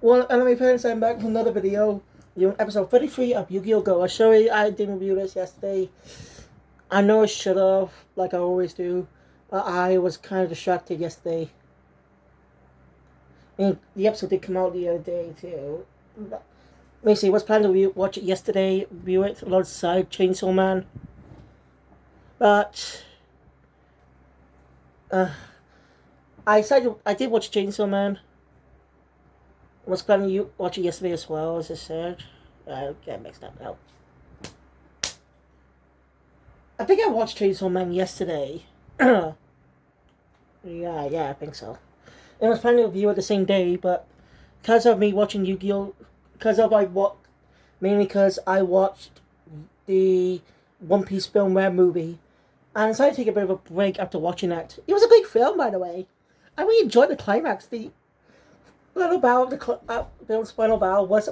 Well, anime parents, I'm back with another video. Doing episode 33 of Yu-Gi-Oh! Go. I'm sorry I didn't review this yesterday. I know I should have, like I always do, but I was kind of distracted yesterday. I mean, the episode did come out the other day, too. Basically, I was planning to watch it yesterday, review it alongside Chainsaw Man. But, uh, I did watch Chainsaw Man. I was planning to watch it yesterday as well, as I said. I get mixed up now. I think I watched Chainsaw Man yesterday. Yeah, I think so. And I was planning to review it the same day, but because of me watching Yu-Gi-Oh, mainly because I watched the One Piece film Rare movie, and I decided to take a bit of a break after watching that. It was a great film, by the way. I really enjoyed the climax. The little bow, the final bow was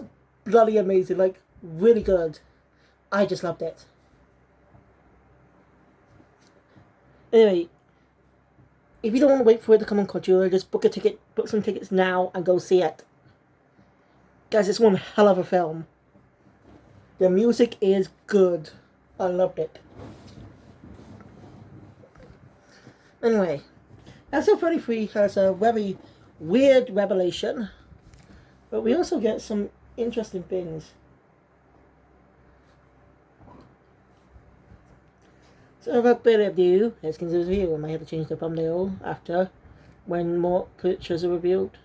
bloody amazing, like really good. I just loved it. Anyway, if you don't want to wait for it to come on Crunchyroll, just book some tickets now, and go see it. Guys, it's one hell of a film. The music is good. I loved it. Anyway, episode 33 has a very weird revelation, but we also get some interesting things. So without further ado, let's get into the review. I might have to change the thumbnail after when more pictures are revealed.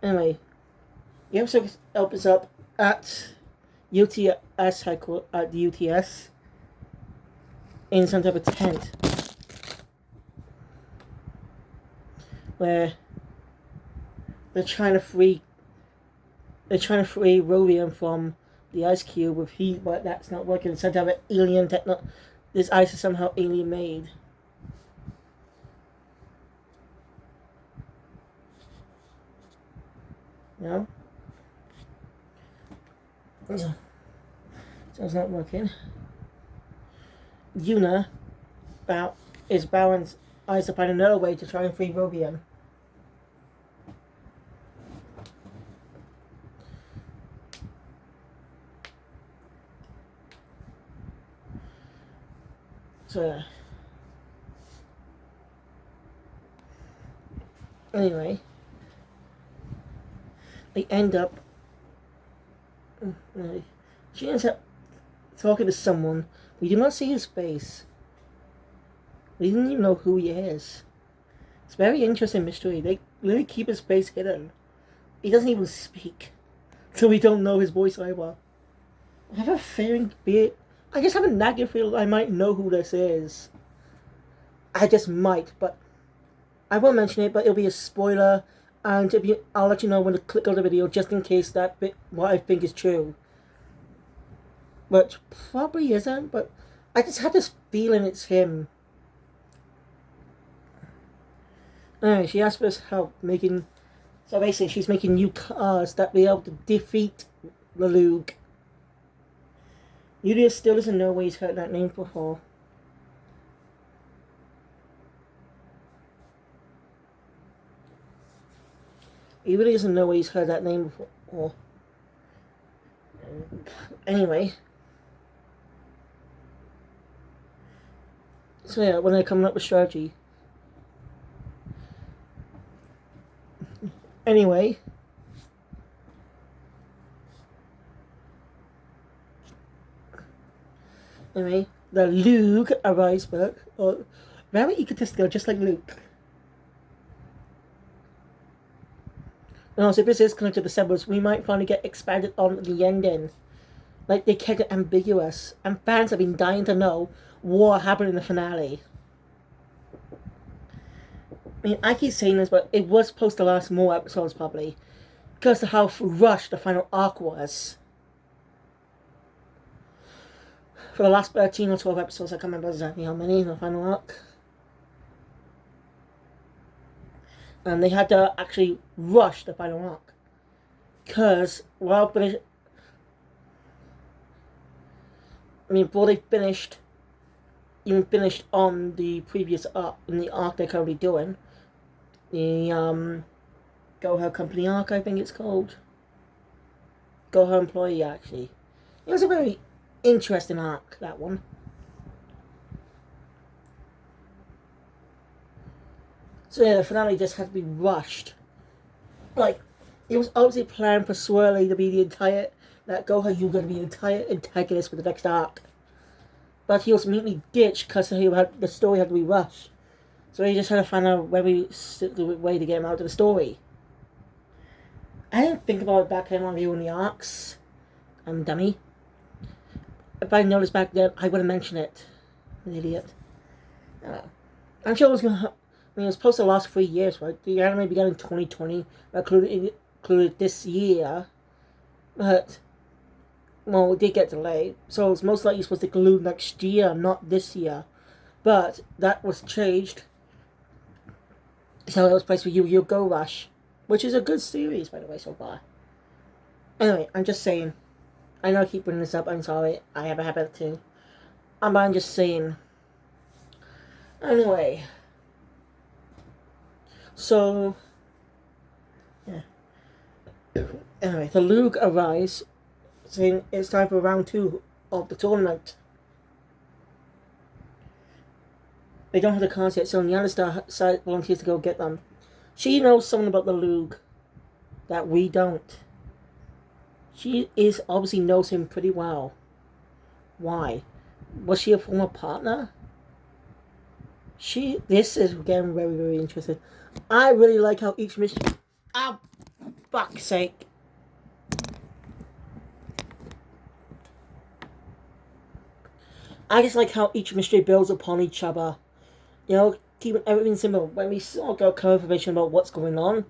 Anyway, the episode opens up at UTS headquarters at the UTS in some type of tent where they're trying to free Rodion from the ice cube with heat, but that's not working. Some type of alien this ice is somehow alien made. You know? So it's not working. Yuna is Baron's eyes to find another way to try and free Rodion. So anyway, they end up. She ends up talking to someone. We do not see his face. We didn't even know who he is. It's a very interesting mystery. They really keep his face hidden. He doesn't even speak, so we don't know his voice either. I have a feeling, I just have a nagging feeling I might know who this is. I just might, but I won't mention it. But it'll be a spoiler, and I'll let you know when to click on the video, just in case that bit what I think is true. But probably isn't. But I just have this feeling it's him. Anyway, she asked for his help making. So basically, she's making new cars that will be able to defeat Lelouch. Yulia still doesn't know where he's heard that name before. He really doesn't know where he's heard that name before. Anyway. So yeah, when they're coming up with strategy. Anyway. The Luke arrives back. Very egotistical, just like Luke. And also, if this is connected to Cerberus, we might finally get expanded on the ending. Like, they kept it ambiguous, and fans have been dying to know what happened in the finale. I mean, I keep saying this, but it was supposed to last more episodes, probably, because of how rushed the final arc was. For the last 13 or 12 episodes, I can't remember exactly how many in the final arc. And they had to actually rush the final arc. Because, before they finished on the previous arc, in the arc they're currently doing, the Go Her Company arc, I think it's called. Go Her Employee, actually. It was a very interesting arc, that one. So yeah, the finale just had to be rushed. Like, it was obviously planned for Swirly to be the entire... That Go Her, you were going to be the entire antagonist for the next arc. But he was immediately ditched because the story had to be rushed. So he just had to find a very way to get him out of the story. I didn't think about it back then when viewing the arcs. I'm dummy. If I noticed back then, I would have mentioned it. An idiot. I'm sure it was gonna. I mean, it was supposed to last 3 years, right? The anime began in 2020, included this year, but well, it did get delayed, so it's most likely supposed to conclude next year, not this year. But that was changed. So it was placed for Yu-Gi-Oh! Go Rush, which is a good series, by the way, so far. Anyway, I'm just saying. I know I keep bringing this up, I'm sorry. I have a habit too. But I'm just saying. Anyway. So, yeah. Anyway, the League arrives, saying it's time for round 2 of the tournament. They don't have the cards yet, so Nyanastar side volunteers to go get them. She knows something about the League that we don't. She obviously knows him pretty well. Why? Was she a former partner? This is getting very, very interesting. I really like how each mystery... Oh, fuck's sake. I just like how each mystery builds upon each other. You know, keeping everything simple. When we sort of got confirmation about what's going on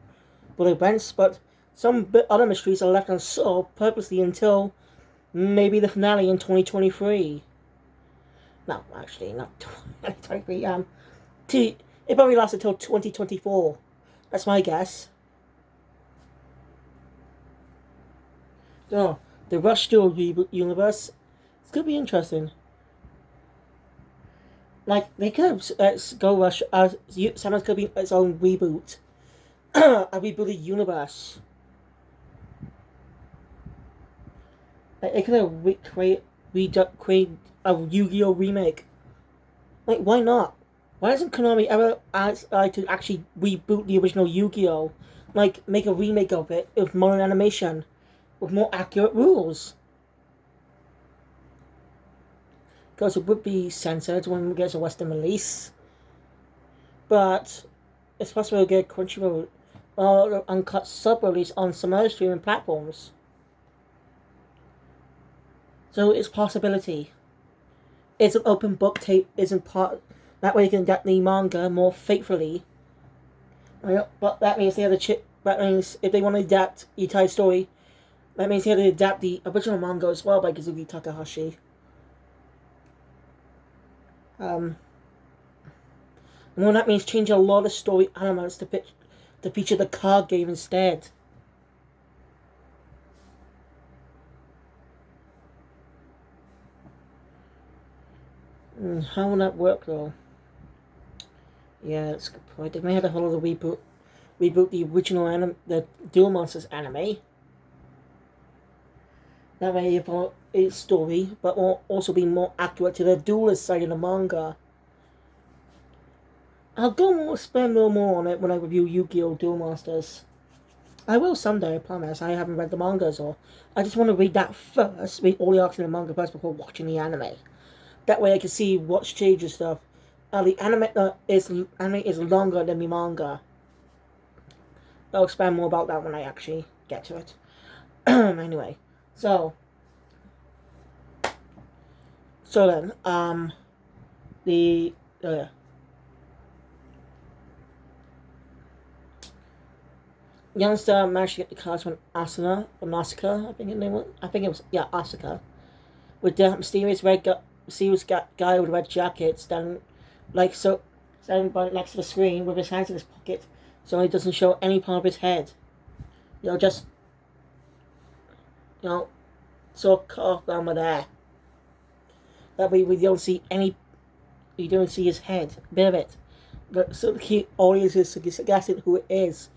with events, but some other mysteries are left unsolved purposely until maybe the finale in 2023. No, actually, not 2023. It probably lasts until 2024. That's my guess. Oh, the Rush Duel reboot universe. It's gonna be interesting. Like, they could have Go Rush as Samus could be its own reboot. A rebooted universe. Like, they could have create a Yu-Gi-Oh! Remake. Like, why not? Why doesn't Konami ever like to actually reboot the original Yu-Gi-Oh? Like, make a remake of it with modern animation, with more accurate rules? Because it would be censored when it gets a Western release. But it's possible to get Crunchyroll or uncut sub-release on some other streaming platforms. So it's a possibility. It's an open book tape, isn't part... That way you can get the manga more faithfully. But that means they have to that means if they want to adapt Itai's story, that means they have to adapt the original manga as well by Kazuki Takahashi. Well, that means change a lot of story elements to feature the card game instead. How will that work though? Yeah, that's a good point. They may have to hold the reboot the original the Duel Monsters anime. That way you follow its story, but will also be more accurate to the duelist side of the manga. I'll spend a little more on it when I review Yu-Gi-Oh! Duel Monsters. I will someday, I promise. I haven't read the manga, so I just want to read that first, read all the arcs in the manga first before watching the anime. That way I can see what's changed and stuff. The anime is longer than the manga. I'll expand more about that when I actually get to it. Anyway, so then, Youngster managed to get the cards from Asuka, I think it was, Asuka, with the mysterious guy with red jacket standing next to the screen with his hands in his pocket, so he doesn't show any part of his head. Just sort of cut off down with there. That way we don't see his head, a bit of it. So the key audience is guessing who it is.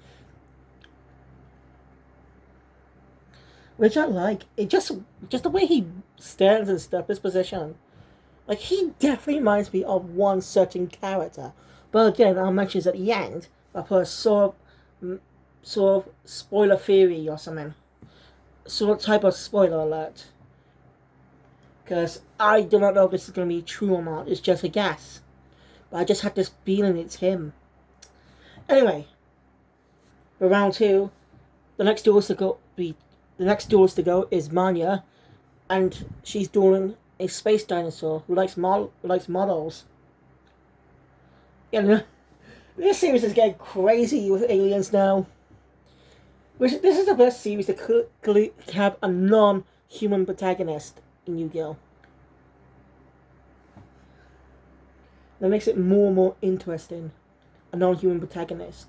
which I like. It just the way he stands and stuff, his position. Like, he definitely reminds me of one certain character. But again, I'll mention it at the end. I put a sort of spoiler theory or something. Sort of type of spoiler alert. Because I do not know if this is going to be true or not. It's just a guess. But I just had this feeling it's him. Anyway, for round 2, the next duelist to go is Manya, and she's dueling a space dinosaur who likes models. Yeah, this series is getting crazy with aliens now. This is the best series to have a non-human protagonist in Yu-Gi-Oh! That makes it more and more interesting. A non-human protagonist.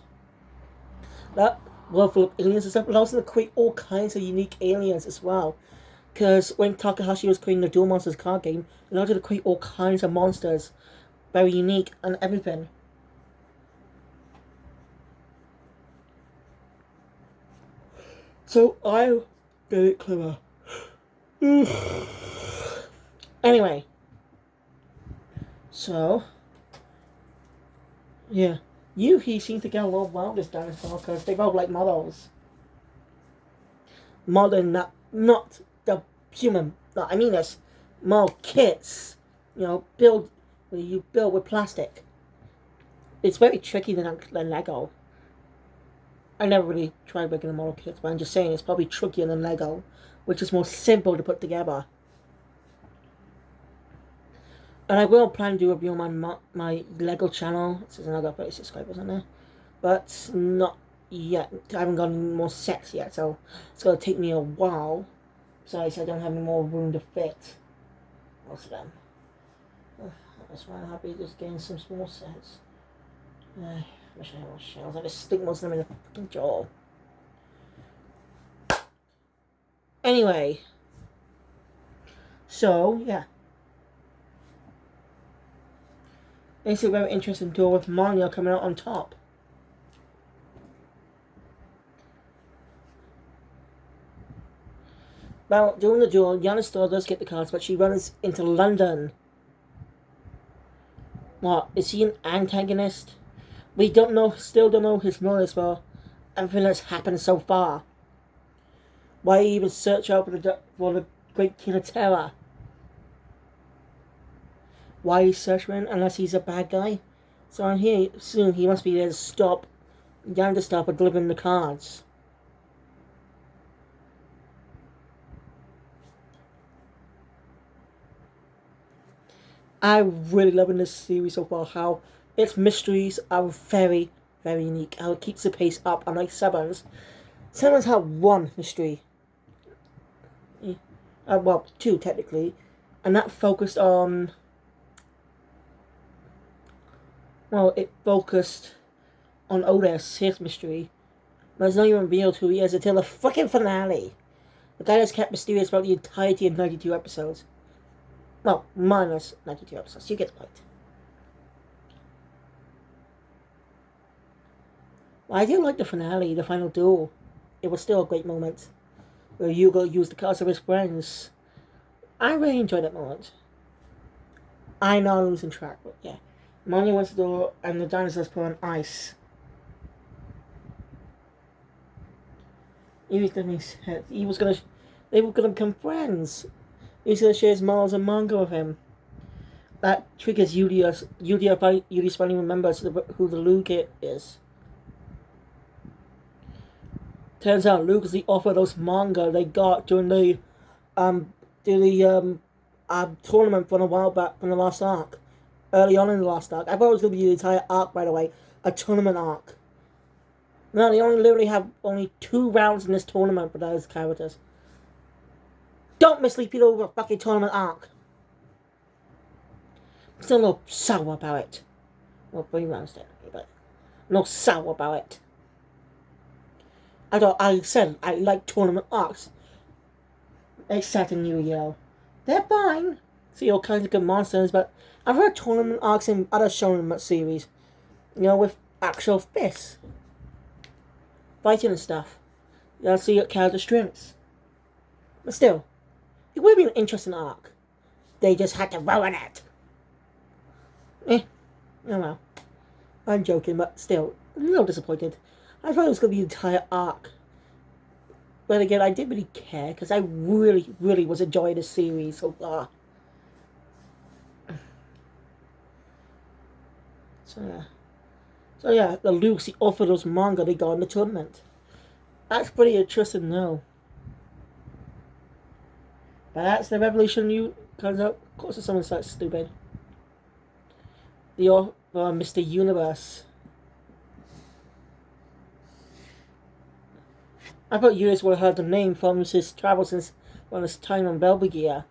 That world full of aliens and stuff allows them to create all kinds of unique aliens as well. Because when Takahashi was creating the Duel Monsters card game, it allowed you to create all kinds of monsters. Very unique and everything. So I get it clever. Anyway. So, yeah. Yuhi seems to get along well with this dinosaur because they both like models. Modern, not the human. No, I mean this. Model kits. You build with plastic. It's very tricky than Lego. I never really tried making a model kit, but I'm just saying it's probably trickier than Lego, which is more simple to put together. And I will plan to do a review on my Lego channel. There's another 30 subscribers on there. But not yet. I haven't got any more sets yet, so it's going to take me a while. Besides, I don't have any more room to fit most of them. That's why I'm happy just getting some small sets. I wish I had more shells. I just stick most of them in the fucking jaw. Anyway. So, yeah. It's a very interesting duel with Manya coming out on top. Well, during the duel, Yana still does get the cards, but she runs into London. What? Is he an antagonist? We still don't know his motives for everything that's happened so far. Why even search out for the Great King of Terror? Why he's searching unless he's a bad guy? So I'm here soon. He must be there to stop delivering the cards. I'm really loving this series so far. How its mysteries are very, very unique. How it keeps the pace up, unlike Sevens. Sevens had one mystery. Well, two technically, and that focused on. Well, it focused on Otis, his mystery. But it's not even revealed who he is until the fucking finale. The guy that's kept mysterious about the entirety of 92 episodes. Well, minus 92 episodes. You get the point. I do like the finale, the final duel. It was still a great moment. Where Yugo used the cards of his friends. I really enjoyed that moment. I know I'm losing track, but yeah. Manya wants to do and the dinosaurs put on ice. They were gonna become friends. He was gonna share his models and manga with him. That triggers Yudi's finally remembers who the Luke is. Turns out Luke is the author of those manga they got during the tournament from a while back from the last arc. Early on in the last arc. I thought it was going to be the entire arc, by the way. A tournament arc. No, they literally have only 2 rounds in this tournament for those characters. Don't mislead people over a fucking tournament arc. I'm still a little sour about it. Well, 3 rounds technically, but I'm not sour about it. I said I like tournament arcs. Except in Yu-Gi-Oh! They're fine. See all kinds of good monsters, but I've heard tournament arcs in other shonen series. With actual fists. Fighting and stuff. See your character strengths. But still, it would be an interesting arc. They just had to ruin it. Oh well. I'm joking, but still, a little disappointed. I thought it was going to be the entire arc. But again, I didn't really care because I really, really was enjoying the series so far. So yeah, the Lucy Orphanos manga they got in the tournament. That's pretty interesting now. But that's the Revolution new comes out. Of course, it's something so stupid. The Mr. Universe. I thought you guys would have heard the name from his travels since his time on Belgia.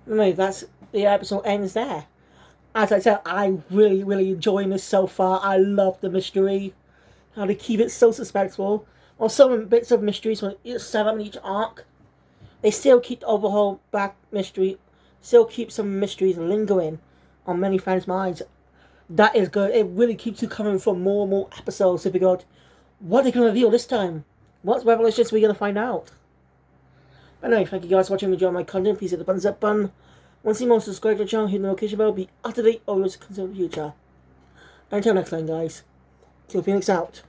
Anyway, that's the episode ends there. As I said, I'm really, really enjoying this so far. I love the mystery. How they keep it so suspenseful. Or some bits of mysteries when it's set up in each arc. They still keep the overall back mystery. Still keep some mysteries lingering on many fans' minds. That is good. It really keeps you coming for more and more episodes to figure out what they're going to reveal this time. What revelations are we going to find out? But anyway, thank you guys for watching. Enjoy my content. Please hit the thumbs up button. Want to see more, subscribe to the channel, hit the notification bell, be up to date always consider the future. Until next time, guys. Kill Phoenix out.